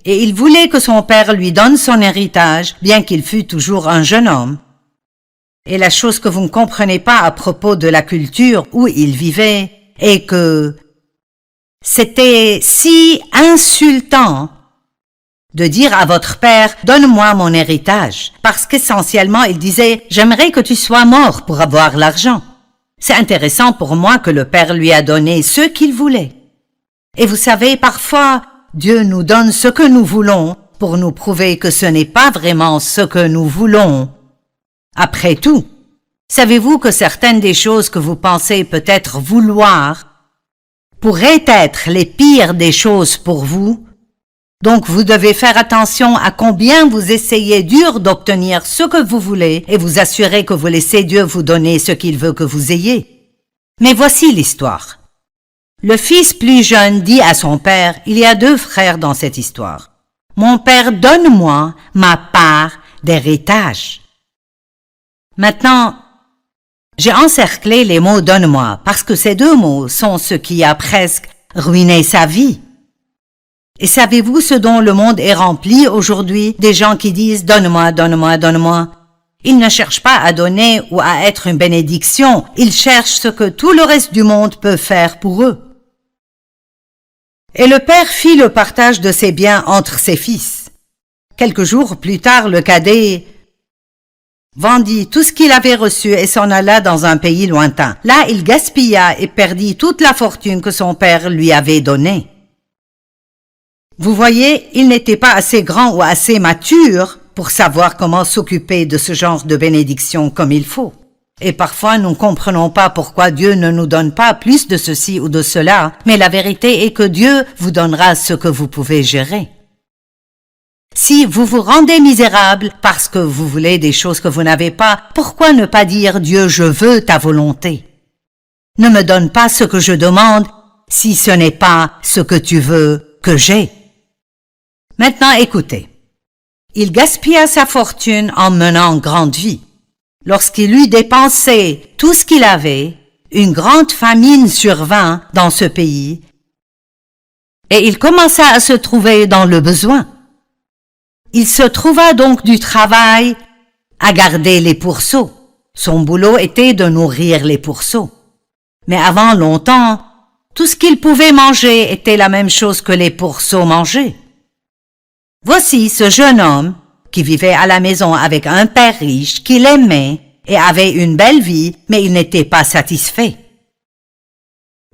Et il voulait que son père lui donne son héritage, bien qu'il fût toujours un jeune homme. Et la chose que vous ne comprenez pas à propos de la culture où il vivait est que c'était si insultant de dire à votre père « Donne-moi mon héritage » parce qu'essentiellement il disait « J'aimerais que tu sois mort pour avoir l'argent ». C'est intéressant pour moi que le père lui a donné ce qu'il voulait. Et vous savez, parfois, Dieu nous donne ce que nous voulons pour nous prouver que ce n'est pas vraiment ce que nous voulons. Après tout, savez-vous que certaines des choses que vous pensez peut-être vouloir pourraient être les pires des choses pour vous? Donc vous devez faire attention à combien vous essayez dur d'obtenir ce que vous voulez et vous assurer que vous laissez Dieu vous donner ce qu'il veut que vous ayez. Mais voici l'histoire. Le fils plus jeune dit à son père, il y a 2 frères dans cette histoire. Mon père, donne-moi ma part d'héritage. Maintenant, j'ai encerclé les mots donne-moi parce que ces 2 mots sont ce qui a presque ruiné sa vie. Et savez-vous ce dont le monde est rempli aujourd'hui? Des gens qui disent donne-moi, donne-moi, donne-moi. Ils ne cherchent pas à donner ou à être une bénédiction. Ils cherchent ce que tout le reste du monde peut faire pour eux. Et le père fit le partage de ses biens entre ses fils. Quelques jours plus tard, le cadet vendit tout ce qu'il avait reçu et s'en alla dans un pays lointain. Là, il gaspilla et perdit toute la fortune que son père lui avait donnée. Vous voyez, il n'était pas assez grand ou assez mature pour savoir comment s'occuper de ce genre de bénédiction comme il faut. Et parfois, nous ne comprenons pas pourquoi Dieu ne nous donne pas plus de ceci ou de cela, mais la vérité est que Dieu vous donnera ce que vous pouvez gérer. Si vous vous rendez misérable parce que vous voulez des choses que vous n'avez pas, pourquoi ne pas dire « Dieu, je veux ta volonté ». Ne me donne pas ce que je demande si ce n'est pas ce que tu veux que j'ai. Maintenant, écoutez. Il gaspilla sa fortune en menant grande vie. Lorsqu'il eut dépensé tout ce qu'il avait, une grande famine survint dans ce pays et il commença à se trouver dans le besoin. Il se trouva donc du travail à garder les pourceaux. Son boulot était de nourrir les pourceaux. Mais avant longtemps, tout ce qu'il pouvait manger était la même chose que les pourceaux mangeaient. Voici ce jeune homme qui vivait à la maison avec un père riche qui l'aimait et avait une belle vie, mais il n'était pas satisfait.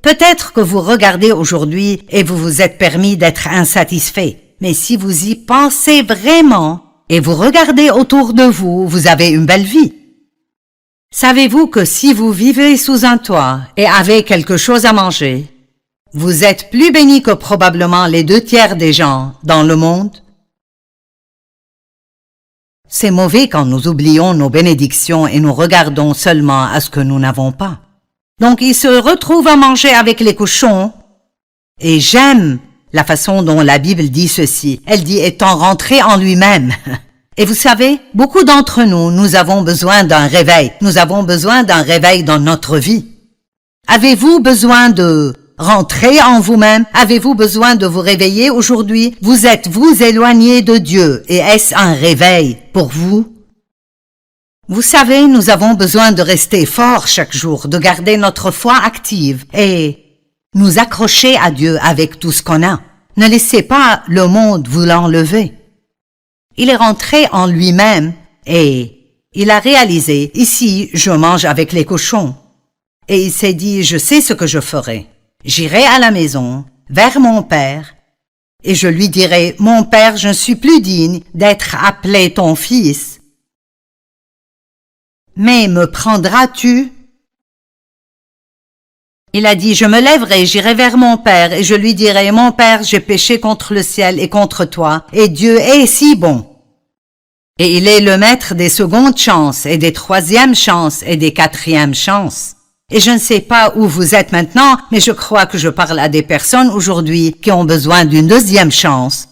Peut-être que vous regardez aujourd'hui et vous vous êtes permis d'être insatisfait. Mais si vous y pensez vraiment et vous regardez autour de vous, vous avez une belle vie. Savez-vous que si vous vivez sous un toit et avez quelque chose à manger, vous êtes plus béni que probablement les 2/3 des gens dans le monde? C'est mauvais quand nous oublions nos bénédictions et nous regardons seulement à ce que nous n'avons pas. Donc il se retrouve à manger avec les cochons. Et j'aime la façon dont la Bible dit ceci. Elle dit étant rentré en lui-même. Et vous savez, beaucoup d'entre nous, nous avons besoin d'un réveil. Nous avons besoin d'un réveil dans notre vie. Avez-vous besoin de rentrer en vous-même? Avez-vous besoin de vous réveiller aujourd'hui? Vous êtes-vous éloigné de Dieu et est-ce un réveil pour vous? Vous savez, nous avons besoin de rester forts chaque jour, de garder notre foi active et nous accrocher à Dieu avec tout ce qu'on a. Ne laissez pas le monde vous l'enlever. Il est rentré en lui-même et il a réalisé, ici, je mange avec les cochons. Et il s'est dit, je sais ce que je ferai. J'irai à la maison, vers mon père, et je lui dirai, mon père, je ne suis plus digne d'être appelé ton fils. Mais me prendras-tu? Il a dit, je me lèverai, j'irai vers mon père, et je lui dirai, mon père, j'ai péché contre le ciel et contre toi, et Dieu est si bon. Et il est le maître des secondes chances, et des troisièmes chances, et des quatrièmes chances. Et je ne sais pas où vous êtes maintenant, mais je crois que je parle à des personnes aujourd'hui qui ont besoin d'une deuxième chance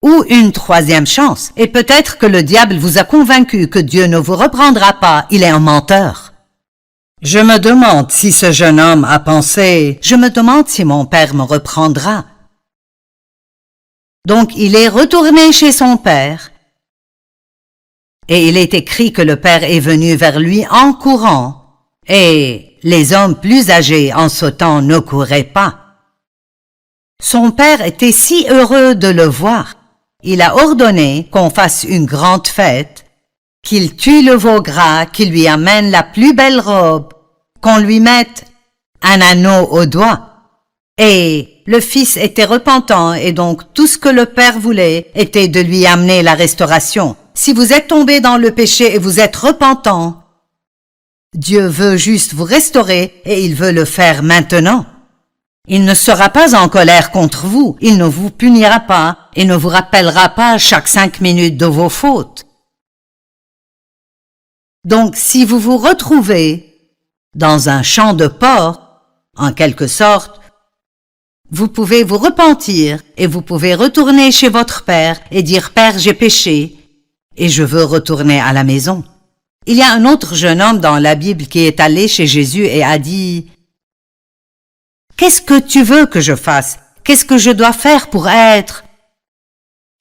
ou une troisième chance. Et peut-être que le diable vous a convaincu que Dieu ne vous reprendra pas, il est un menteur. Je me demande si ce jeune homme a pensé, je me demande si mon père me reprendra. Donc il est retourné chez son père. Et il est écrit que le père est venu vers lui en courant. Et les hommes plus âgés en ce temps ne couraient pas. Son père était si heureux de le voir. Il a ordonné qu'on fasse une grande fête, qu'il tue le veau gras, qu'il lui amène la plus belle robe, qu'on lui mette un anneau au doigt. Et le fils était repentant et donc tout ce que le père voulait était de lui amener la restauration. Si vous êtes tombé dans le péché et vous êtes repentant, Dieu veut juste vous restaurer et il veut le faire maintenant. Il ne sera pas en colère contre vous, il ne vous punira pas et ne vous rappellera pas chaque 5 minutes de vos fautes. Donc si vous vous retrouvez dans un champ de porc, en quelque sorte, vous pouvez vous repentir et vous pouvez retourner chez votre père et dire « Père, j'ai péché et je veux retourner à la maison ». Il y a un autre jeune homme dans la Bible qui est allé chez Jésus et a dit « Qu'est-ce que tu veux que je fasse? Qu'est-ce que je dois faire pour être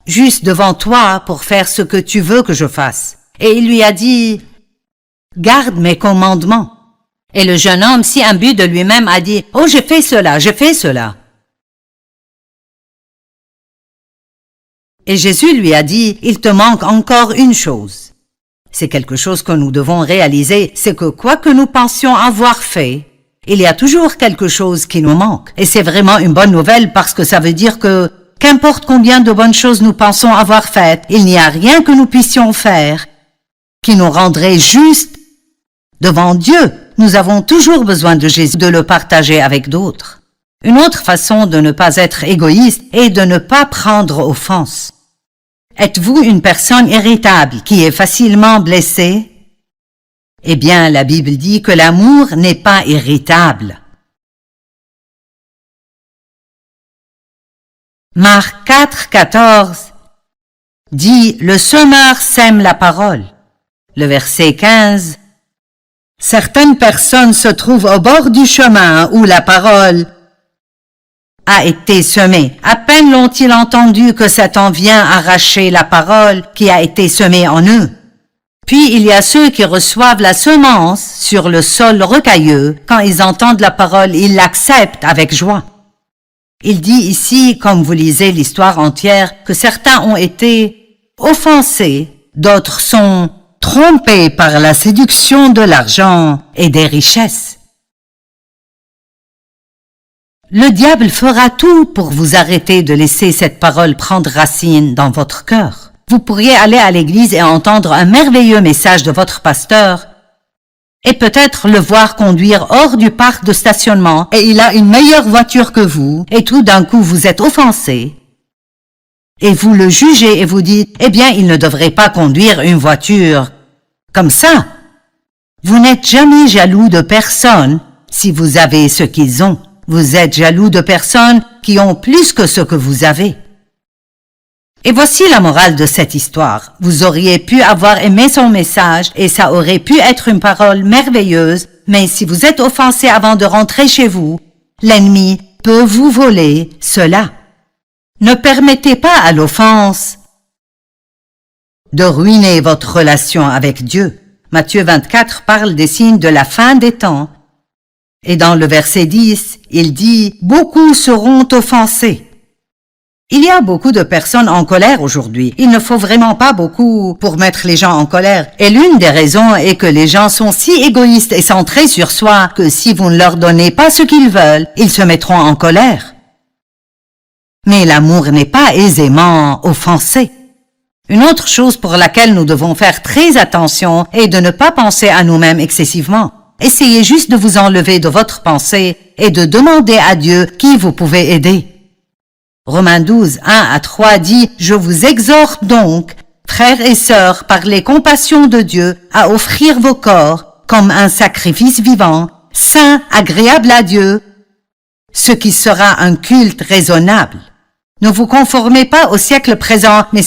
juste devant toi pour faire ce que tu veux que je fasse? » Et il lui a dit « Garde mes commandements. » Et le jeune homme, si imbu de lui-même, a dit « Oh, j'ai fait cela, j'ai fait cela. » Et Jésus lui a dit « Il te manque encore une chose. » C'est quelque chose que nous devons réaliser, c'est que quoi que nous pensions avoir fait, il y a toujours quelque chose qui nous manque. Et c'est vraiment une bonne nouvelle parce que ça veut dire que, qu'importe combien de bonnes choses nous pensons avoir faites, il n'y a rien que nous puissions faire qui nous rendrait juste devant Dieu. Nous avons toujours besoin de Jésus, de le partager avec d'autres. Une autre façon de ne pas être égoïste est de ne pas prendre offense. Êtes-vous une personne irritable qui est facilement blessée? Eh bien, la Bible dit que l'amour n'est pas irritable. Marc 4:14 dit « Le semeur sème la parole ». Le verset 15 « Certaines personnes se trouvent au bord du chemin où la parole a été semé. À peine l'ont-ils entendu que Satan vient arracher la parole qui a été semée en eux. Puis il y a ceux qui reçoivent la semence sur le sol rocailleux. Quand ils entendent la parole, ils l'acceptent avec joie. Il dit ici, comme vous lisez l'histoire entière, que certains ont été offensés, d'autres sont trompés par la séduction de l'argent et des richesses. Le diable fera tout pour vous arrêter de laisser cette parole prendre racine dans votre cœur. Vous pourriez aller à l'église et entendre un merveilleux message de votre pasteur et peut-être le voir conduire hors du parc de stationnement et il a une meilleure voiture que vous et tout d'un coup vous êtes offensé. Et vous le jugez et vous dites, eh bien, il ne devrait pas conduire une voiture comme ça. Vous n'êtes jamais jaloux de personne si vous avez ce qu'ils ont. Vous êtes jaloux de personnes qui ont plus que ce que vous avez. Et voici la morale de cette histoire. Vous auriez pu avoir aimé son message et ça aurait pu être une parole merveilleuse, mais si vous êtes offensé avant de rentrer chez vous, l'ennemi peut vous voler cela. Ne permettez pas à l'offense de ruiner votre relation avec Dieu. Matthieu 24 parle des signes de la fin des temps. Et dans le verset 10, il dit « Beaucoup seront offensés ». Il y a beaucoup de personnes en colère aujourd'hui. Il ne faut vraiment pas beaucoup pour mettre les gens en colère. Et l'une des raisons est que les gens sont si égoïstes et centrés sur soi que si vous ne leur donnez pas ce qu'ils veulent, ils se mettront en colère. Mais l'amour n'est pas aisément offensé. Une autre chose pour laquelle nous devons faire très attention est de ne pas penser à nous-mêmes excessivement. Essayez juste de vous enlever de votre pensée et de demander à Dieu qui vous pouvez aider. Romains 12, 1-3 dit « Je vous exhorte donc, frères et sœurs, par les compassions de Dieu, à offrir vos corps comme un sacrifice vivant, saint, agréable à Dieu, ce qui sera un culte raisonnable. Ne vous conformez pas au siècle présent, mais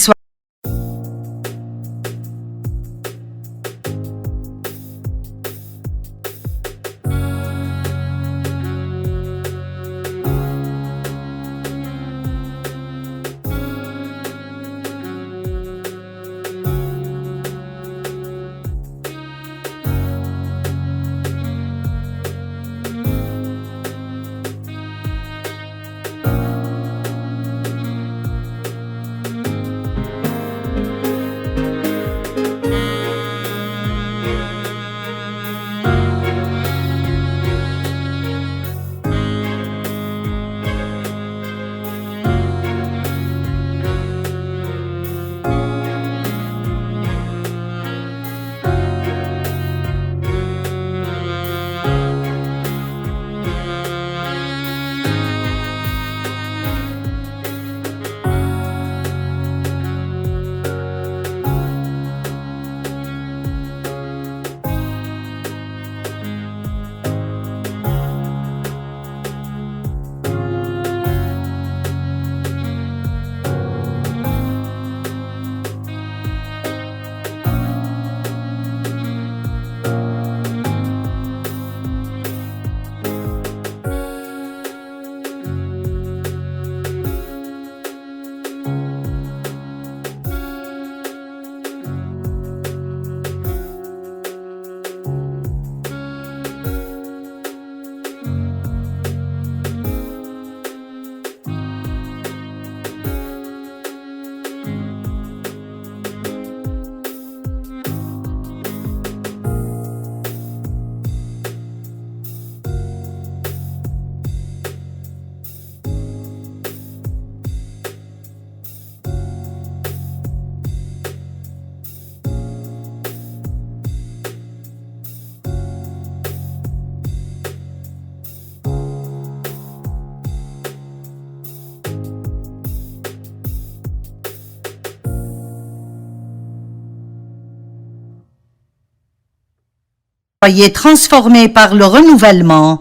soyez transformés par le renouvellement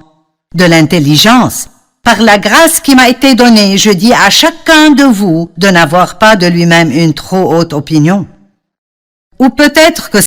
de l'intelligence. Par la grâce qui m'a été donnée, je dis à chacun de vous de n'avoir pas de lui-même une trop haute opinion. Ou peut-être que